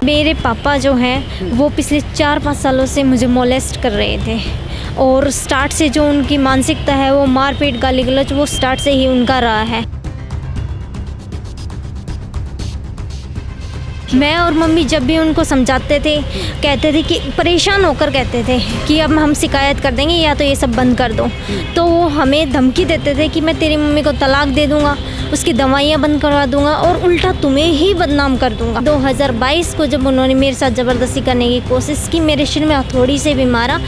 मेरे पापा जो हैं वो पिछले 4-5 सालों से मुझे मोलेस्ट कर रहे थे और स्टार्ट से जो उनकी मानसिकता है वो मारपीट गाली गलौज वो स्टार्ट से ही उनका रहा है। मैं और मम्मी जब भी उनको समझाते थे कहते थे कि परेशान होकर कहते थे कि अब हम शिकायत कर देंगे या तो ये सब बंद कर दो, तो वो हमें धमकी देते थे कि मैं तेरी मम्मी को तलाक दे दूंगा, उसकी दवाइयाँ बंद करवा दूंगा और उल्टा तुम्हें ही बदनाम कर दूंगा। 2022 को जब उन्होंने मेरे साथ ज़बरदस्ती करने की कोशिश की, मेरे सिर में हथौड़ी से भी मारा,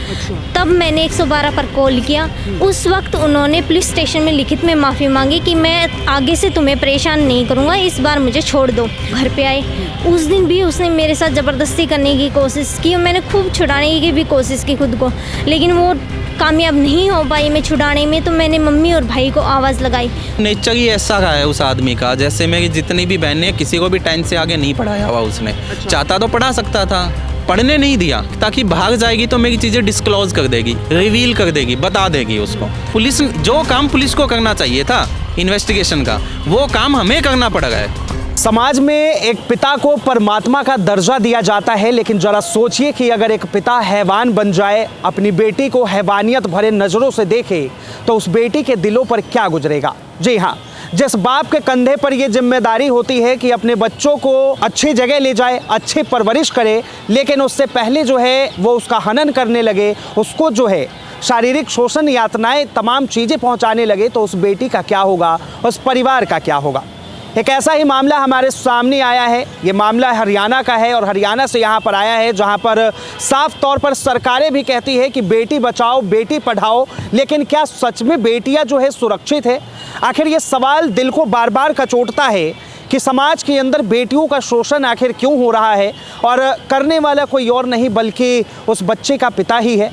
तब मैंने 112 पर कॉल किया। उस वक्त उन्होंने पुलिस स्टेशन में लिखित में माफ़ी मांगी कि मैं आगे से तुम्हें परेशान नहीं करूँगा, इस बार मुझे छोड़ दो। घर पे आए, उस दिन भी उसने मेरे साथ ज़बरदस्ती करने की कोशिश की और मैंने खूब छुड़ाने की भी कोशिश की खुद को, लेकिन वो कामयाब नहीं हो पाई मैं छुड़ाने में। तो मैंने मम्मी और भाई को आवाज़ लगाई। नेचर ही ऐसा रहा है उस आदमी का, जैसे मेरी जितनी भी बहनें हैं किसी को भी 10 से आगे नहीं पढ़ाया हुआ उसने। चाहता तो पढ़ा सकता था, पढ़ने नहीं दिया ताकि भाग जाएगी तो मेरी चीज़ें डिस्क्लोज कर देगी, रिवील कर देगी, बता देगी उसको। पुलिस जो काम पुलिस को करना चाहिए था इन्वेस्टिगेशन का, वो काम हमें करना पड़ रहा है। समाज में एक पिता को परमात्मा का दर्जा दिया जाता है, लेकिन जरा सोचिए कि अगर एक पिता हैवान बन जाए, अपनी बेटी को हैवानियत भरे नज़रों से देखे, तो उस बेटी के दिलों पर क्या गुजरेगा। जी हाँ, जिस बाप के कंधे पर ये जिम्मेदारी होती है कि अपने बच्चों को अच्छी जगह ले जाए, अच्छी परवरिश करे, लेकिन उससे पहले जो है वो उसका हनन करने लगे, उसको जो है शारीरिक शोषण, यातनाएं, तमाम चीज़ें पहुंचाने लगे, तो उस बेटी का क्या होगा, उस परिवार का क्या होगा। एक ऐसा ही मामला हमारे सामने आया है। ये मामला हरियाणा का है और हरियाणा से यहाँ पर आया है, जहाँ पर साफ तौर पर सरकारें भी कहती है कि बेटी बचाओ, बेटी पढ़ाओ, लेकिन क्या सच में बेटियाँ जो है सुरक्षित है? आखिर ये सवाल दिल को बार बार कचोटता है कि समाज के अंदर बेटियों का शोषण आखिर क्यों हो रहा है, और करने वाला कोई और नहीं बल्कि उस बच्चे का पिता ही है।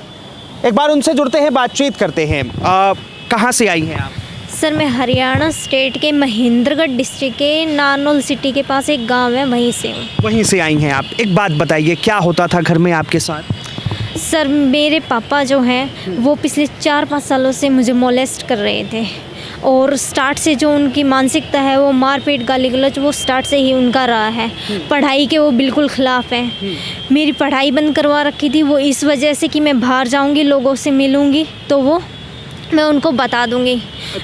एक बार उनसे जुड़ते हैं, बातचीत करते हैं। कहाँ से आई हैं आप? सर, मैं हरियाणा स्टेट के महेंद्रगढ़ डिस्ट्रिक्ट के नारनौल सिटी के पास एक गांव है, वहीं से हूँ। वहीं से आई हैं आप। एक बात बताइए, क्या होता था घर में आपके साथ? सर, मेरे पापा जो हैं वो पिछले 4-5 सालों से मुझे मोलेस्ट कर रहे थे और स्टार्ट से जो उनकी मानसिकता है वो मारपीट गाली गलौज वो स्टार्ट से ही उनका रहा है। पढ़ाई के वो बिल्कुल ख़िलाफ़ हैं। मेरी पढ़ाई बंद करवा रखी थी वो इस वजह से कि मैं बाहर जाऊंगी, लोगों से मिलूंगी तो वो मैं उनको बता दूंगी।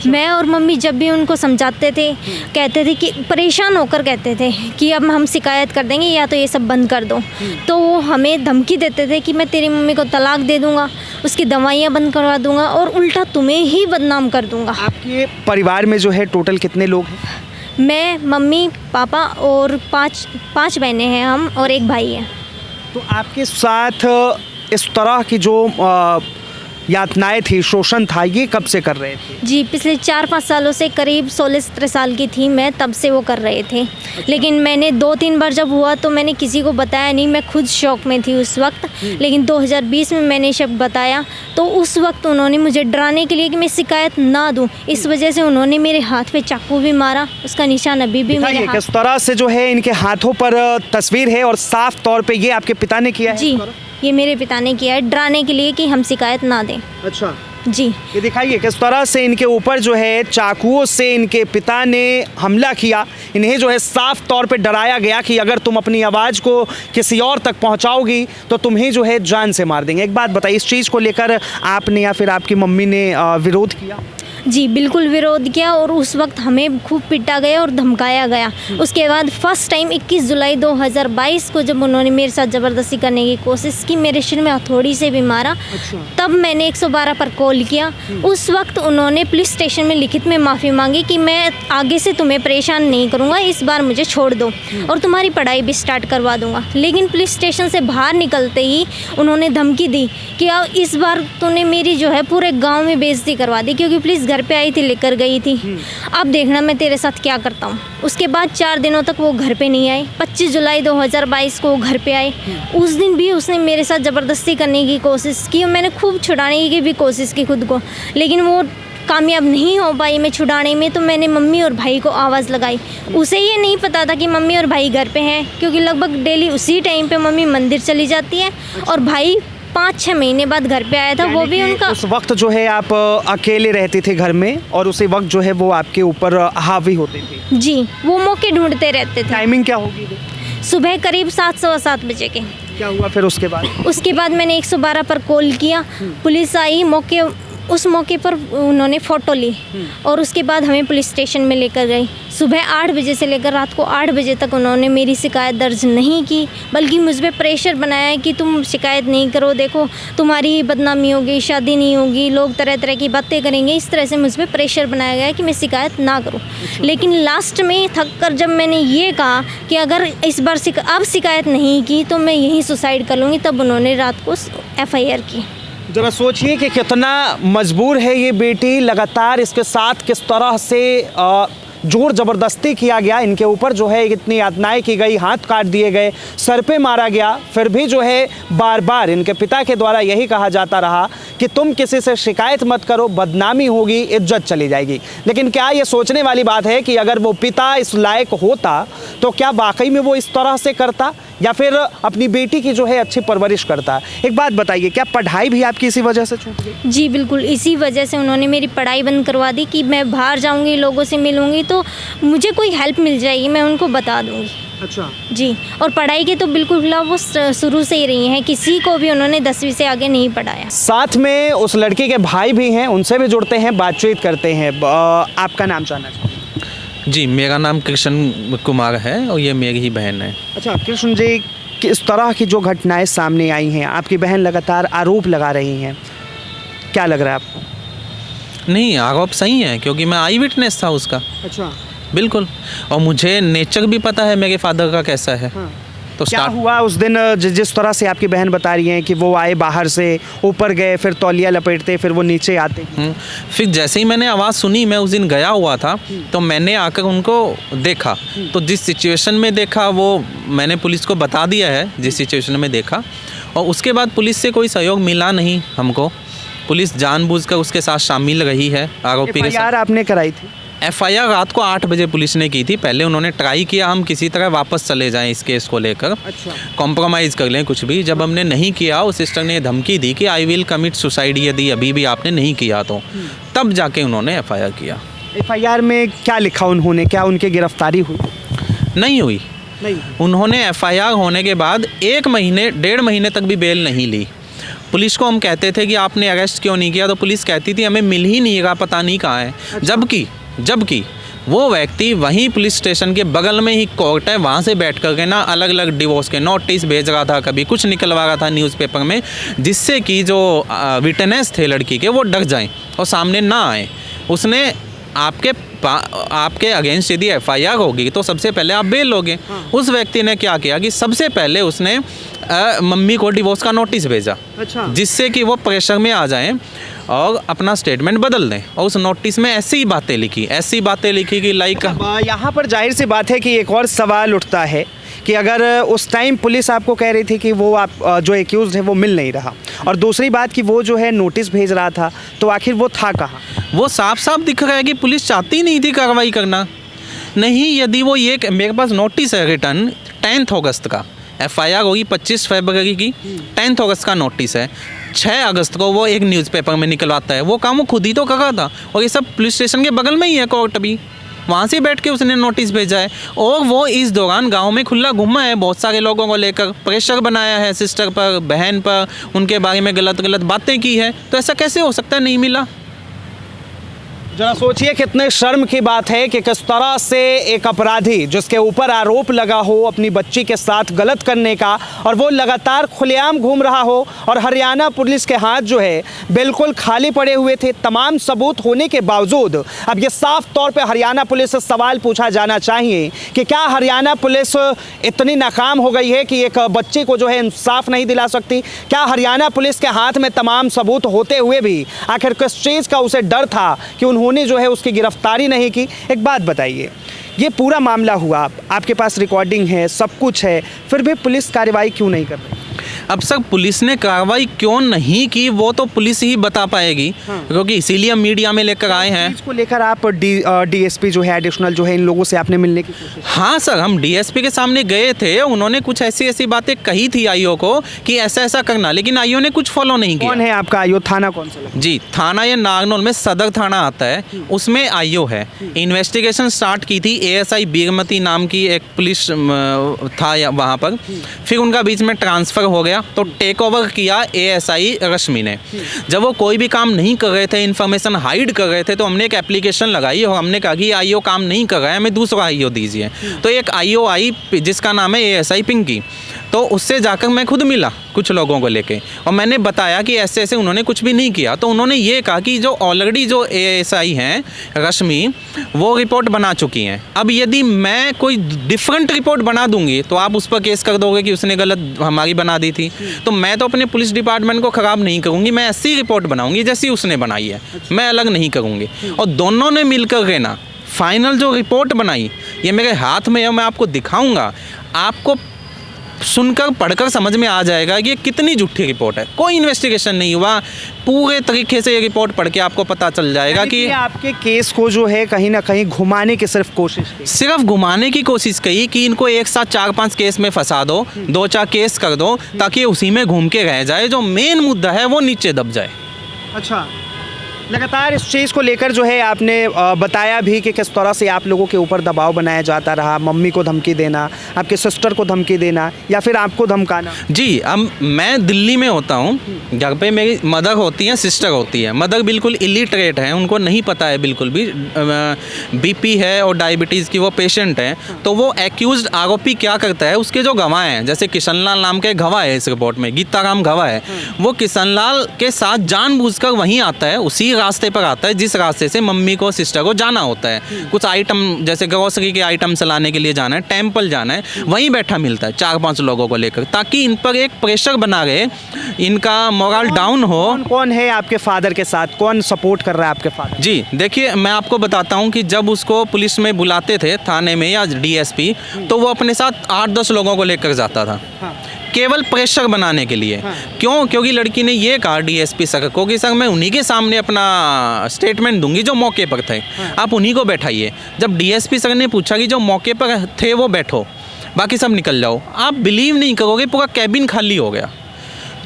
मैं और मम्मी जब भी उनको समझाते थे कहते थे कि परेशान होकर कहते थे कि अब हम शिकायत कर देंगे या तो ये सब बंद कर दो, तो वो हमें धमकी देते थे कि मैं तेरी मम्मी को तलाक दे दूंगा, उसकी दवाइयाँ बंद करवा दूंगा और उल्टा तुम्हें ही बदनाम कर दूंगा। आपके परिवार में जो है टोटल कितने लोग हैं? मैं, मम्मी, पापा और पाँच बहनें हैं हम और एक भाई है। तो आपके साथ इस तरह की जो यातनाएं थी, शोषण था, ये कब से कर रहे थे? जी, पिछले 4-5 सालों से, करीब 16-17 साल की थी मैं, तब से वो कर रहे थे। लेकिन मैंने 2-3 बार जब हुआ तो मैंने किसी को बताया नहीं, मैं खुद शौक में थी उस वक्त। लेकिन 2020 में मैंने शब्द बताया तो उस वक्त उन्होंने मुझे डराने के लिए कि मैं शिकायत ना दूं, इस वजह से उन्होंने मेरे हाथ पे चाकू भी मारा। उसका निशान अभी भी मेरे हाथ। किस तरह से जो है इनके हाथों पर तस्वीर है और साफ तौर पे ये आपके पिता ने किया है? जी, ये मेरे पिता ने किया है, डराने के लिए कि हम शिकायत ना दें। अच्छा जी, ये दिखाइए किस तरह से इनके ऊपर जो है चाकुओं से इनके पिता ने हमला किया। इन्हें जो है साफ तौर पे डराया गया कि अगर तुम अपनी आवाज़ को किसी और तक पहुंचाओगी तो तुम्हें जो है जान से मार देंगे। एक बात बताइए, इस चीज़ को लेकर आपने या फिर आपकी मम्मी ने विरोध किया? जी, बिल्कुल विरोध किया और उस वक्त हमें खूब पिटा गया और धमकाया गया। उसके बाद फर्स्ट टाइम 21 जुलाई 2022 को जब उन्होंने मेरे साथ ज़बरदस्ती करने की कोशिश की, मेरे सिर में हथौड़ी से भी मारा, तब मैंने 112 पर कॉल किया। उस वक्त उन्होंने पुलिस स्टेशन में लिखित में माफ़ी मांगी कि मैं आगे से तुम्हें परेशान नहीं करूँगा, इस बार मुझे छोड़ दो और तुम्हारी पढ़ाई भी स्टार्ट करवा दूँगा। लेकिन पुलिस स्टेशन से बाहर निकलते ही उन्होंने धमकी दी कि अब इस बार तूने मेरी जो है पूरे गाँव में बेइज्जती करवा दी, क्योंकि पुलिस घर पे आई थी, लेकर गई थी। अब देखना मैं तेरे साथ क्या करता हूँ। उसके बाद 4 दिनों तक वो घर पे नहीं आए। 25 जुलाई 2022 को वो घर पे आए। उस दिन भी उसने मेरे साथ ज़बरदस्ती करने की कोशिश की और मैंने खूब छुड़ाने की भी कोशिश की खुद को, लेकिन वो कामयाब नहीं हो पाई मैं छुड़ाने में। तो मैंने मम्मी और भाई को आवाज़ लगाई। उसे ये नहीं पता था कि मम्मी और भाई घर पे हैं, क्योंकि लगभग डेली उसी टाइम पे मम्मी मंदिर चली जाती है और भाई 5-6 महीने बाद घर पे आया था। वो भी उनका उस वक्त जो है आप अकेले रहते थे घर में और उसी वक्त जो है वो आपके ऊपर हावी होते थे? जी, वो मौके ढूंढते रहते थे। टाइमिंग क्या होगी? सुबह करीब 7-7:15 बजे के। क्या हुआ फिर उसके बाद? उसके बाद मैंने 112 पर कॉल किया, पुलिस आई उस मौके पर उन्होंने फ़ोटो ली और उसके बाद हमें पुलिस स्टेशन में लेकर गई। सुबह 8 बजे से लेकर रात को 8 बजे तक उन्होंने मेरी शिकायत दर्ज नहीं की, बल्कि मुझ पर प्रेशर बनाया है कि तुम शिकायत नहीं करो, देखो तुम्हारी बदनामी होगी, शादी नहीं होगी, लोग तरह तरह की बातें करेंगे। इस तरह से मुझ पर प्रेशर बनाया गया कि मैं शिकायत ना करूं। लेकिन लास्ट में थक कर जब मैंने ये कहा कि अगर इस बार अब शिकायत नहीं की तो मैं यहीं सुसाइड कर लूँगी, तब उन्होंने रात को FIR की। जरा सोचिए कि कितना मजबूर है ये बेटी, लगातार इसके साथ किस तरह से जोर ज़बरदस्ती किया गया, इनके ऊपर जो है इतनी यातनाएं की गई, हाथ काट दिए गए, सर पे मारा गया, फिर भी जो है बार बार इनके पिता के द्वारा यही कहा जाता रहा कि तुम किसी से शिकायत मत करो, बदनामी होगी, इज्जत चली जाएगी। लेकिन क्या ये सोचने वाली बात है कि अगर वो पिता इस लायक होता तो क्या वाकई में वो इस तरह से करता, या फिर अपनी बेटी की जो है अच्छी परवरिश करता? एक बात बताइए, क्या पढ़ाई भी आपकी इसी वजह से छूट गई? जी बिल्कुल, इसी वजह से उन्होंने मेरी पढ़ाई बंद करवा दी कि मैं बाहर जाऊंगी, लोगों से मिलूंगी तो मुझे कोई हेल्प मिल जाएगी, मैं उनको बता दूंगी। अच्छा जी, और पढ़ाई के तो बिल्कुल खिलाफ वो शुरू से ही रही हैं, किसी को भी उन्होंने 10वीं से आगे नहीं पढ़ाया। साथ में उस लड़की के भाई भी हैं, उनसे भी जुड़ते हैं, बातचीत करते हैं। आपका नाम जानना चाहूँगा? जी, मेरा नाम कृष्ण कुमार है और ये मेरी ही बहन है। अच्छा कृष्ण जी, किस तरह की जो घटनाएं सामने आई हैं, आपकी बहन लगातार आरोप लगा रही हैं, क्या लग रहा है आपको? नहीं, आरोप सही है क्योंकि मैं आई विटनेस था उसका। अच्छा, बिल्कुल, और मुझे नेचर भी पता है मेरे फादर का कैसा है। हाँ। तो क्या हुआ उस दिन? जिस तरह से आपकी बहन बता रही हैं कि वो आए बाहर से, ऊपर गए, फिर तौलिया लपेटते, फिर वो नीचे आते। फिर जैसे ही मैंने आवाज़ सुनी, मैं उस दिन गया हुआ था, तो मैंने आकर उनको देखा, तो जिस सिचुएशन में देखा वो मैंने पुलिस को बता दिया है, जिस सिचुएशन में देखा, और उसके बाद पुलिस से कोई सहयोग मिला नहीं हमको। पुलिस जानबूझकर उसके साथ शामिल रही है आरोपी के साथ। FIR आपने कराई थी? FIR रात को 8 बजे पुलिस ने की थी। पहले उन्होंने ट्राई किया हम किसी तरह वापस चले जाएं इस केस को लेकर, अच्छा, कॉम्प्रोमाइज़ कर लें कुछ भी। जब हमने नहीं किया, उस सिस्टर ने धमकी दी कि आई विल कमिट सुसाइड यदि अभी भी आपने नहीं किया तो। तब जाके उन्होंने FIR किया। FIR में क्या लिखा उन्होंने? क्या उनकी गिरफ्तारी हुई? नहीं हुई। नहीं। उन्होंने FIR होने के बाद 1 महीने 1.5 महीने तक भी बेल नहीं ली। पुलिस को हम कहते थे कि आपने अरेस्ट क्यों नहीं किया, तो पुलिस कहती थी हमें मिल ही नहीं रहा, पता नहीं कहाँ है। अच्छा। जबकि वो व्यक्ति वहीं पुलिस स्टेशन के बगल में ही कोर्ट है, वहाँ से बैठ कर के ना अलग अलग डिवोर्स के नोटिस भेज रहा था, कभी कुछ निकलवा रहा था न्यूज़पेपर में, जिससे कि जो विटनेस थे लड़की के वो डर जाएं और सामने ना आए। उसने आपके अगेंस्ट यदि FIR होगी तो सबसे पहले आप बेल लोगे। उस व्यक्ति ने क्या किया कि सबसे पहले उसने मम्मी को डिवोर्स का नोटिस भेजा, अच्छा, जिससे कि वो प्रेशर में आ जाएं और अपना स्टेटमेंट बदल दें। और उस नोटिस में ऐसी बातें लिखी कि लाइक, यहाँ पर जाहिर सी बात है कि एक और सवाल उठता है कि अगर उस टाइम पुलिस आपको कह रही थी कि वो आप जो एक्यूज़ है वो मिल नहीं रहा, और दूसरी बात कि वो जो है नोटिस भेज रहा था, तो आखिर वो था कहाँ? वो साफ साफ दिख रहा है कि पुलिस चाहती नहीं थी कार्रवाई करना। नहीं, यदि वो ये, मेरे पास नोटिस है रिटर्न 10 अगस्त का, FIR होगी 25 फरवरी की, 10 अगस्त का नोटिस है। 6 अगस्त को वो एक न्यूज़पेपर में निकलवाता है। वो काम वो खुद ही तो कर रहा था, और ये सब पुलिस स्टेशन के बगल में ही है कोर्ट भी, वहाँ से बैठ के उसने नोटिस भेजा है। और वो इस दौरान गांव में खुला घूमा है, बहुत सारे लोगों को लेकर प्रेशर बनाया है सिस्टर पर, बहन पर, उनके बारे में गलत बातें की है। तो ऐसा कैसे हो सकता है नहीं मिला? जरा सोचिए कितने शर्म की बात है कि किस तरह से एक अपराधी जिसके ऊपर आरोप लगा हो अपनी बच्ची के साथ गलत करने का, और वो लगातार खुलेआम घूम रहा हो, और हरियाणा पुलिस के हाथ जो है बिल्कुल खाली पड़े हुए थे तमाम सबूत होने के बावजूद। अब ये साफ तौर पे हरियाणा पुलिस से सवाल पूछा जाना चाहिए कि क्या हरियाणा पुलिस इतनी नाकाम हो गई है कि एक बच्ची को जो है इंसाफ नहीं दिला सकती? क्या हरियाणा पुलिस के हाथ में तमाम सबूत होते हुए भी आखिर किस चीज़ का उसे डर था कि उन्होंने जो है उसकी गिरफ्तारी नहीं की? एक बात बताइए, ये पूरा मामला हुआ, आपके पास रिकॉर्डिंग है, सब कुछ है, फिर भी पुलिस कार्रवाई क्यों नहीं कर रही? अब सर पुलिस ने कार्रवाई क्यों नहीं की वो तो पुलिस ही बता पाएगी, क्योंकि इसीलिए हम मीडिया में लेकर आए हैं। इसको लेकर आप डीएसपी जो है एडिशनल जो है इन लोगों से आपने मिलने की कोशिश? हाँ सर, हम डीएसपी के सामने गए थे, उन्होंने कुछ ऐसी ऐसी बातें कही थी आईओ को कि ऐसा ऐसा करना, लेकिन आईओ ने कुछ फॉलो नहीं किया। कौन है आपका आईओ? थाना कौन सा लगता है? जी, थाना ये नागनौल में सदर थाना आता है, उसमें आईओ है। इन्वेस्टिगेशन स्टार्ट की थी एएसआई बीरमती नाम की एक पुलिस था वहाँ पर, फिर उनका बीच में ट्रांसफ़र हो गया तो टेक ओवर किया एएसआई रश्मि ने। जब वो कोई भी काम नहीं कर रहे थे, इन्फॉर्मेशन हाइड कर रहे थे, तो हमने एक एप्लीकेशन लगाई और हमने कहा कि आईओ काम नहीं कर रहा है, हमें दूसरा आईओ दीजिए। तो एक आईओ आई जिसका नाम है एएसआई पिंकी, तो उससे जाकर मैं खुद मिला कुछ लोगों को लेके और मैंने बताया कि ऐसे ऐसे उन्होंने कुछ भी नहीं किया। तो उन्होंने ये कहा कि जो ऑलरेडी जो एएसआई हैं रश्मि, वो रिपोर्ट बना चुकी हैं। अब यदि मैं कोई डिफरेंट रिपोर्ट बना दूंगी तो आप उस पर केस कर दोगे कि उसने गलत हमारी बना दी थी। तो मैं तो अपने पुलिस डिपार्टमेंट को ख़राब नहीं करूँगी, मैं ऐसी रिपोर्ट बनाऊँगी जैसी उसने बनाई है, मैं अलग नहीं करूँगी। और दोनों ने मिलकर के ना फाइनल जो रिपोर्ट बनाई, ये मेरे हाथ में है, मैं आपको दिखाऊँगा। आपको सुनकर पढ़कर समझ में आ जाएगा कि ये कितनी झूठी रिपोर्ट है। कोई इन्वेस्टिगेशन नहीं हुआ, पूरे तरीके से ये रिपोर्ट पढ़ के आपको पता चल जाएगा कि आपके केस को जो है कहीं ना कहीं घुमाने की सिर्फ कोशिश की। सिर्फ घुमाने की कोशिश की कि इनको एक साथ 4-5 केस में फंसा दो, 2-4 केस कर दो ताकि उसी में घूम के रह जाए, जो मेन मुद्दा है वो नीचे दब जाए। अच्छा, लगातार इस चीज़ को लेकर जो है आपने बताया भी कि किस तरह से आप लोगों के ऊपर दबाव बनाया जाता रहा, मम्मी को धमकी देना, आपके सिस्टर को धमकी देना या फिर आपको धमकाना। जी, अब मैं दिल्ली में होता हूँ, घर पे मेरी मदर होती है, सिस्टर होती है। मदर बिल्कुल इलिटरेट है, उनको नहीं पता है बिल्कुल भी, बीपी है और डायबिटीज़ की वो पेशेंट है। तो वो एक्यूज्ड आरोपी क्या करता है, उसके जो गवाह हैं, जैसे किशनलाल नाम के गवाह है इस रिपोर्ट में, गीताराम गवाह है, वो किशनलाल के साथ जानबूझकर वहीं आता है, उसी रास्ते पर आता है जिस रास्ते से मम्मी को सिस्टर को जाना होता है। कुछ आइटम जैसे ग्रोसरी के आइटम लाने के लिए जाना है, टेम्पल जाना है, वहीं बैठा मिलता है 4-5 लोगों को लेकर, ताकि इन पर एक प्रेशर बना रहे, इनका मोरल डाउन हो। कौन है आपके फादर के साथ, कौन सपोर्ट कर रहा है आपके फादर? जी देखिए, मैं आपको बताता हूँ कि जब उसको पुलिस में बुलाते थे थाने में या डीएसपी, तो वो अपने साथ 8-10 लोगों को लेकर जाता था, केवल प्रेशर बनाने के लिए। क्यों? क्योंकि लड़की ने ये कहा डीएसपी सर को कि सर मैं उन्हीं के सामने अपना स्टेटमेंट दूंगी जो मौके पर थे, आप उन्हीं को बैठाइए। जब डीएसपी सर ने पूछा कि जो मौके पर थे वो बैठो, बाकी सब निकल जाओ, आप बिलीव नहीं करोगे पूरा कैबिन खाली हो गया।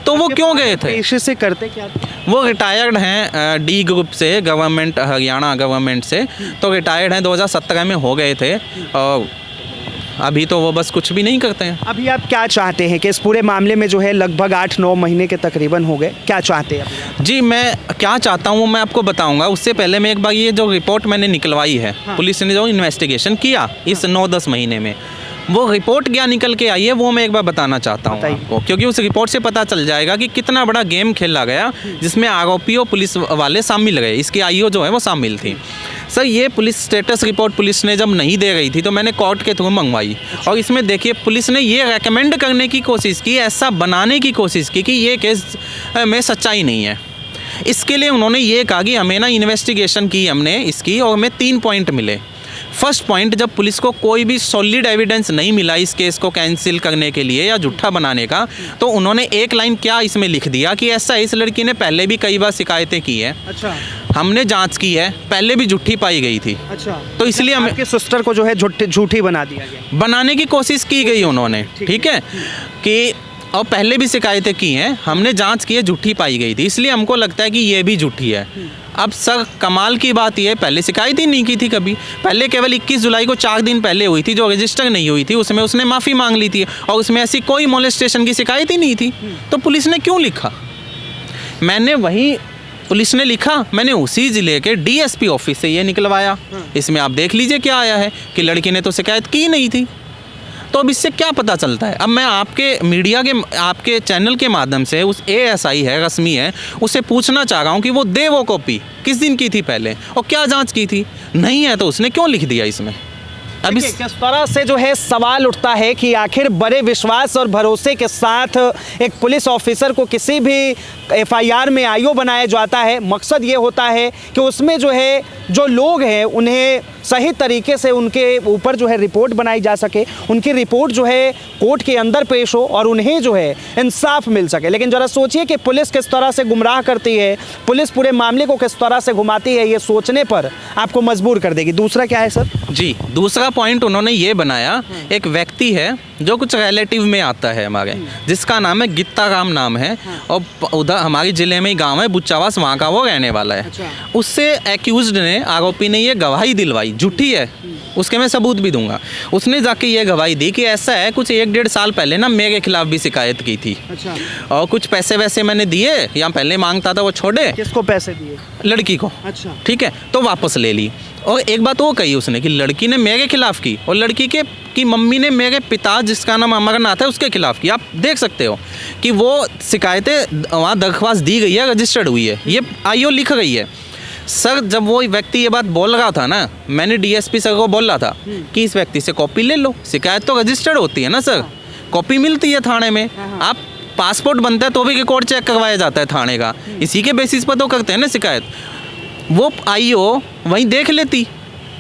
तो वो क्यों गए थे? पेशे से करते क्या? वो रिटायर्ड हैं डी ग्रुप से, गवर्नमेंट हरियाणा गवर्नमेंट से, तो रिटायर्ड हैं, 2017 में हो गए थे और अभी तो वो बस कुछ भी नहीं करते हैं। अभी आप क्या चाहते हैं कि इस पूरे मामले में जो है लगभग 8-9 महीने के तकरीबन हो गए, क्या चाहते हैं अभी? जी, मैं क्या चाहता हूँ मैं आपको बताऊंगा। उससे पहले मैं एक बार ये जो रिपोर्ट मैंने निकलवाई है, पुलिस ने जो इन्वेस्टिगेशन किया इस 9-10 महीने में, वो रिपोर्ट क्या निकल के आई है वो मैं एक बार बताना चाहता हूँ आपको, क्योंकि उस रिपोर्ट से पता चल जाएगा कि कितना बड़ा गेम खेला गया जिसमें आरोपी और पुलिस वाले शामिल गए। इसकी आईओ जो है वो शामिल थी। सर, ये पुलिस स्टेटस रिपोर्ट पुलिस ने जब नहीं दे रही थी तो मैंने कोर्ट के थ्रू मंगवाई, और इसमें देखिए पुलिस ने ये रेकमेंड करने की कोशिश की, ऐसा बनाने की कोशिश की कि ये केस में सच्चाई नहीं है। इसके लिए उन्होंने ये कहा कि हमें ना इन्वेस्टिगेशन की हमने इसकी, और हमें 3 पॉइंट मिले। फर्स्ट पॉइंट, जब पुलिस को कोई भी सॉलिड एविडेंस नहीं मिला इस केस को कैंसिल करने के लिए या झूठा बनाने का, तो उन्होंने एक लाइन क्या इसमें लिख दिया कि ऐसा इस लड़की ने पहले भी कई बार शिकायतें की है। अच्छा, हमने जांच की है, पहले भी झूठी पाई गई थी। अच्छा, तो इसलिए हमें आपके सिस्टर को जो है झूठी बना दिया गया, बनाने की कोशिश की गई उन्होंने, ठीक है, कि और पहले भी शिकायतें की हैं, हमने जांच की है, झूठी पाई गई थी, इसलिए हमको लगता है कि ये भी झूठी है। अब सर कमाल की बात ये, पहले शिकायत ही नहीं की थी कभी, पहले केवल 21 जुलाई को 4 दिन पहले हुई थी जो रजिस्टर नहीं हुई थी, उसमें उसने माफ़ी मांग ली थी, और उसमें ऐसी कोई मोलेस्टेशन की शिकायत ही नहीं थी। तो पुलिस ने क्यों लिखा? मैंने वही पुलिस ने लिखा, मैंने उसी ज़िले के डीएसपी ऑफिस से ये निकलवाया। इसमें आप देख लीजिए क्या आया है कि लड़की ने तो शिकायत की नहीं थी। तो अब इससे क्या पता चलता है? अब मैं आपके मीडिया के, आपके चैनल के माध्यम से उस एएसआई है, रश्मि है, उससे पूछना चाह रहा हूँ कि वो दे वो कॉपी, किस दिन की थी पहले और क्या जांच की थी। नहीं है तो उसने क्यों लिख दिया इसमें? अब इस तरह से जो है सवाल उठता है कि आखिर बड़े विश्वास और भरोसे के साथ एक पुलिस ऑफिसर को किसी भी एफआईआर में आईओ बनाया जाता है, मकसद ये होता है कि उसमें जो है जो लोग हैं उन्हें सही तरीके से उनके ऊपर जो है रिपोर्ट बनाई जा सके, उनकी रिपोर्ट जो है कोर्ट के अंदर पेश हो और उन्हें जो है इंसाफ मिल सके। लेकिन ज़रा सोचिए कि पुलिस किस तरह से गुमराह करती है, पुलिस पूरे मामले को किस तरह से घुमाती है, ये सोचने पर आपको मजबूर कर देगी। दूसरा क्या है सर? जी, दूसरा पॉइंट उन्होंने ये बनाया, एक व्यक्ति है जो कुछ रिलेटिव में आता है हमारे, जिसका नाम है गित्ता राम नाम है, और उधर हमारे ज़िले में ही गांव है बुच्चावास, वहाँ का वो रहने वाला है। उससे एक्यूज्ड ने, आरोपी ने ये गवाही दिलवाई, झूठी है, उसके मैं सबूत भी दूंगा। उसने जाके ये गवाही दी कि ऐसा है, कुछ 1-1.5 साल पहले ना मेरे खिलाफ भी शिकायत की थी। अच्छा। और कुछ पैसे वैसे मैंने दिए, या पहले मांगता था वो छोड़े। किसको पैसे दिए? लड़की को। अच्छा। ठीक है, तो वापस ले ली। और एक बात वो कही उसने कि लड़की ने मेरे खिलाफ की, और लड़की की मम्मी ने मेरे पिता, जिसका नाम अमरनाथ है, उसके खिलाफ की। आप देख सकते हो कि वो शिकायतें वहाँ दरख्वास्त दी गई है, रजिस्टर्ड हुई है, ये आईओ लिख गई है। सर, जब वो व्यक्ति ये बात बोल रहा था ना, मैंने डीएसपी सर को बोला था कि इस व्यक्ति से कॉपी ले लो, शिकायत तो रजिस्टर्ड होती है ना सर, कॉपी मिलती है थाने में। आप पासपोर्ट बनता है तो भी रिकॉर्ड चेक करवाया जाता है थाने का, इसी के बेसिस पर तो करते हैं ना शिकायत। वो आईओ वहीं देख लेती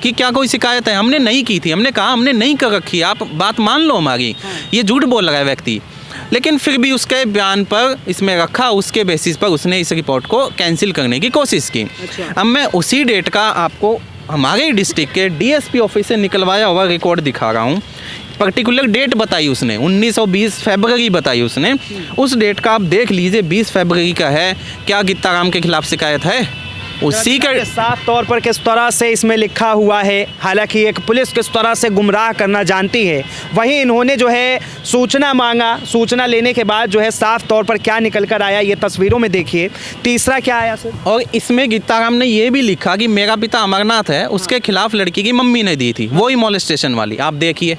कि क्या कोई शिकायत है। हमने नहीं की थी, हमने कहा हमने नहीं कर रखी, आप बात मान लो हमारी। ये झूठ बोल रहा है व्यक्ति, लेकिन फिर भी उसके बयान पर इसमें रखा, उसके बेसिस पर उसने इस रिपोर्ट को कैंसिल करने की कोशिश की। अब मैं उसी डेट का आपको हमारे डिस्ट्रिक्ट के डीएसपी ऑफिस से निकलवाया हुआ रिकॉर्ड दिखा रहा हूँ। पर्टिकुलर डेट बताई उसने, 19 और 20 फरवरी बताई उसने। उस डेट का आप देख लीजिए, 20 फरवरी का है। क्या गित्ता राम के खिलाफ शिकायत है? उसी का साफ तौर पर किस तरह से इसमें लिखा हुआ है। हालांकि एक पुलिस किस तरह से गुमराह करना जानती है, वहीं इन्होंने जो है सूचना मांगा, सूचना लेने के बाद जो है साफ तौर पर क्या निकल कर आया, ये तस्वीरों में देखिए। तीसरा क्या आया सर? और इसमें गित्ता राम ने ये भी लिखा कि मेरा पिता अमरनाथ है, उसके खिलाफ लड़की की मम्मी ने दी थी, वो ही मॉलेस्टेशन वाली। आप देखिए,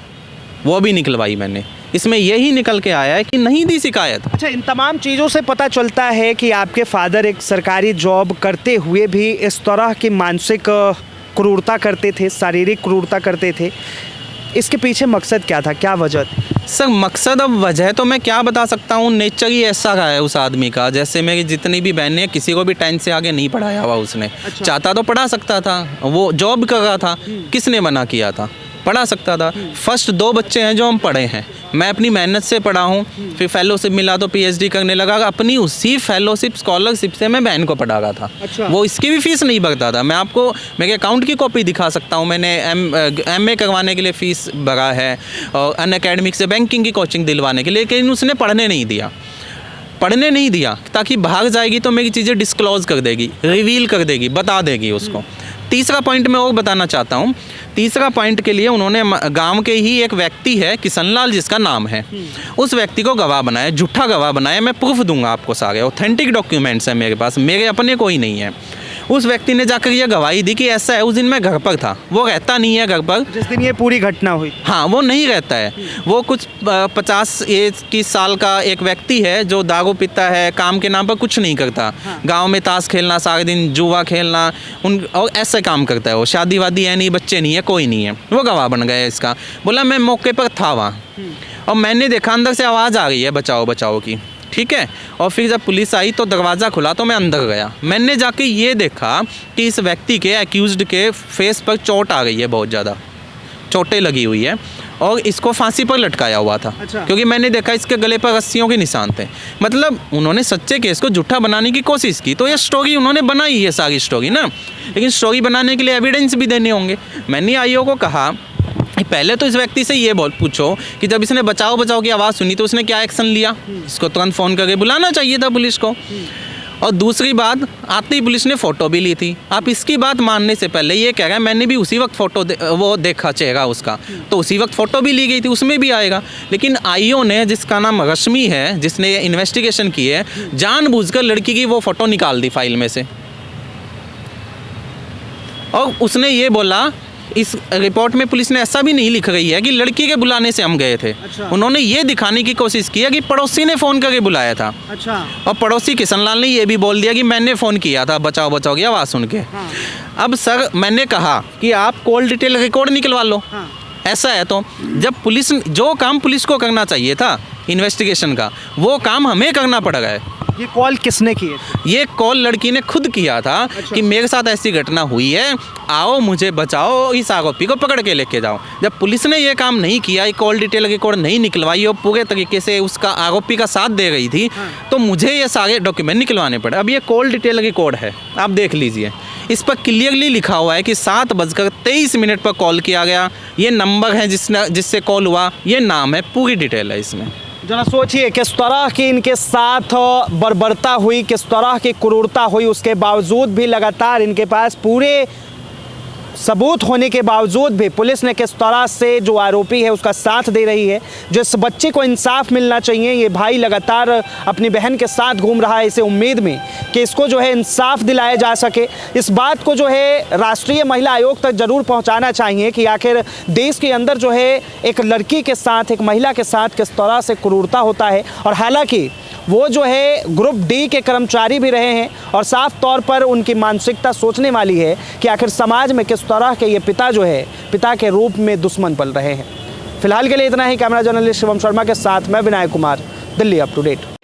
वो भी निकलवाई मैंने। इसमें यही निकल के आया है कि नहीं दी शिकायत। अच्छा, इन तमाम चीज़ों से पता चलता है कि आपके फादर एक सरकारी जॉब करते हुए भी इस तरह की मानसिक क्रूरता करते थे, शारीरिक क्रूरता करते थे। इसके पीछे मकसद क्या था, क्या वजह थी? सर, मकसद, अब वजह तो मैं क्या बता सकता हूँ, नेचर ही ऐसा रहा है उस आदमी का। जैसे मेरी जितनी भी बहनें हैं, किसी को भी 10 से आगे नहीं पढ़ाया हुआ उसने। अच्छा। चाहता तो पढ़ा सकता था, वो जॉब कर रहा था, किसने मना किया था? पढ़ा सकता था। फर्स्ट 2 बच्चे हैं जो हम पढ़े हैं, मैं अपनी मेहनत से पढ़ा हूँ, फिर फेलोशिप मिला तो पीएचडी करने लगा। अपनी उसी फेलोशिप स्कॉलरशिप से मैं बहन को पढ़ा रहा था। अच्छा। वो इसकी भी फीस नहीं भरता था। मैं आपको मेरे अकाउंट की कॉपी दिखा सकता हूँ, मैंने एमए करवाने के लिए फ़ीस भरा है, और अन अकेडमिक से बैंकिंग की कोचिंग दिलवाने के लिए, लेकिन उसने पढ़ने नहीं दिया ताकि भाग जाएगी तो मेरी चीज़ें डिस्क्लोज कर देगी, रिवील कर देगी, बता देगी उसको। तीसरा पॉइंट मैं और बताना चाहता हूँ। तीसरा पॉइंट के लिए उन्होंने गांव के ही एक व्यक्ति है किशनलाल जिसका नाम है, उस व्यक्ति को गवाह बनाया, झूठा गवाह बनाया। मैं प्रूफ दूंगा आपको, सारे ऑथेंटिक डॉक्यूमेंट्स हैं मेरे पास, मेरे अपने कोई नहीं है। उस व्यक्ति ने जाकर ये गवाही दी कि ऐसा है, उस दिन मैं घर पर था, वो रहता नहीं है घर पर जिस दिन ये पूरी घटना हुई। हाँ, वो नहीं रहता है। वो कुछ 50-21 साल का एक व्यक्ति है जो दारू पीता है, काम के नाम पर कुछ नहीं करता। गांव में ताश खेलना, सारे दिन जुआ खेलना, और ऐसे काम करता है वो। शादी वादी है नहीं, बच्चे नहीं है, कोई नहीं है। वो गवाह बन गया इसका। बोला मैं मौके पर था वहाँ, और मैंने देखा अंदर से आवाज़ आ रही है बचाओ बचाओ की। ठीक है, और फिर जब पुलिस आई तो दरवाज़ा खुला तो मैं अंदर गया। मैंने जाके ये देखा कि इस व्यक्ति के, एक्यूज्ड के फेस पर चोट आ गई है, बहुत ज़्यादा चोटें लगी हुई है, और इसको फांसी पर लटकाया हुआ था। अच्छा। क्योंकि मैंने देखा इसके गले पर रस्सियों के निशान थे। मतलब उन्होंने सच्चे केस को झूठा बनाने की कोशिश की। तो ये स्टोरी उन्होंने बनाई है, सारी स्टोरी ना, लेकिन स्टोरी बनाने के लिए एविडेंस भी देने होंगे। मैंने आईओ को कहा पहले तो इस व्यक्ति से ये पूछो कि जब इसने बचाओ बचाओ की आवाज़ सुनी तो उसने क्या एक्शन लिया। इसको तुरंत फ़ोन करके बुलाना चाहिए था पुलिस को। और दूसरी बात, आते ही पुलिस ने फ़ोटो भी ली थी। आप इसकी बात मानने से पहले ये कह रहा है मैंने भी उसी वक्त फ़ोटो वो देखा चेहरा उसका, तो उसी वक्त फ़ोटो भी ली गई थी, उसमें भी आएगा। लेकिन आईओ ने, जिसका नाम रश्मि है, जिसने इन्वेस्टिगेशन की है, जानबूझकर लड़की की वो फ़ोटो निकाल दी फाइल में से, और उसने ये बोला, इस रिपोर्ट में पुलिस ने ऐसा भी नहीं लिख रही है कि लड़की के बुलाने से हम गए थे। अच्छा। उन्होंने ये दिखाने की कोशिश की है कि पड़ोसी ने फ़ोन करके बुलाया था। अच्छा। और पड़ोसी किशनलाल ने ये भी बोल दिया कि मैंने फ़ोन किया था बचाओ बचाओ की आवाज़ सुन के। हाँ। अब सर, मैंने कहा कि आप कॉल डिटेल रिकॉर्ड निकलवा लो। हाँ। ऐसा है तो जब पुलिस, जो काम पुलिस को करना चाहिए था इन्वेस्टिगेशन का, वो काम हमें करना पड़ रहा है। ये कॉल किसने की है? ये कॉल लड़की ने खुद किया था कि मेरे साथ ऐसी घटना हुई है, आओ मुझे बचाओ, इस आरोपी को पकड़ के लेके जाओ। जब पुलिस ने ये काम नहीं किया, ये कॉल डिटेल रिकॉर्ड नहीं निकलवाई और पूरे तरीके से उसका आरोपी का साथ दे रही थी, तो मुझे ये सारे डॉक्यूमेंट निकलवाने पड़े। अब ये कॉल डिटेल रिकॉर्ड है, आप देख लीजिए, इस पर क्लियरली लिखा हुआ है कि 7:23 पर कॉल किया गया, ये नंबर है जिससे कॉल हुआ, ये नाम है, पूरी डिटेल है इसमें। जरा सोचिए किस तरह की इनके साथ बर्बरता हुई, किस तरह की क्रूरता हुई, उसके बावजूद भी लगातार इनके पास पूरे सबूत होने के बावजूद भी पुलिस ने किस तरह से जो आरोपी है उसका साथ दे रही है। जिस बच्चे को इंसाफ मिलना चाहिए, ये भाई लगातार अपनी बहन के साथ घूम रहा है इसे उम्मीद में कि इसको जो है इंसाफ दिलाया जा सके। इस बात को जो है राष्ट्रीय महिला आयोग तक ज़रूर पहुंचाना चाहिए कि आखिर देश के अंदर जो है एक लड़की के साथ, एक महिला के साथ किस तरह से क्रूरता होता है। और हालांकि वो जो है ग्रुप डी के कर्मचारी भी रहे हैं और साफ तौर पर उनकी मानसिकता सोचने वाली है कि आखिर समाज में किस तरह के ये पिता जो है पिता के रूप में दुश्मन पल रहे हैं। फिलहाल के लिए इतना ही। कैमरा जर्नलिस्ट शिवम शर्मा के साथ मैं Vinayak Kumar, Delhi up to date.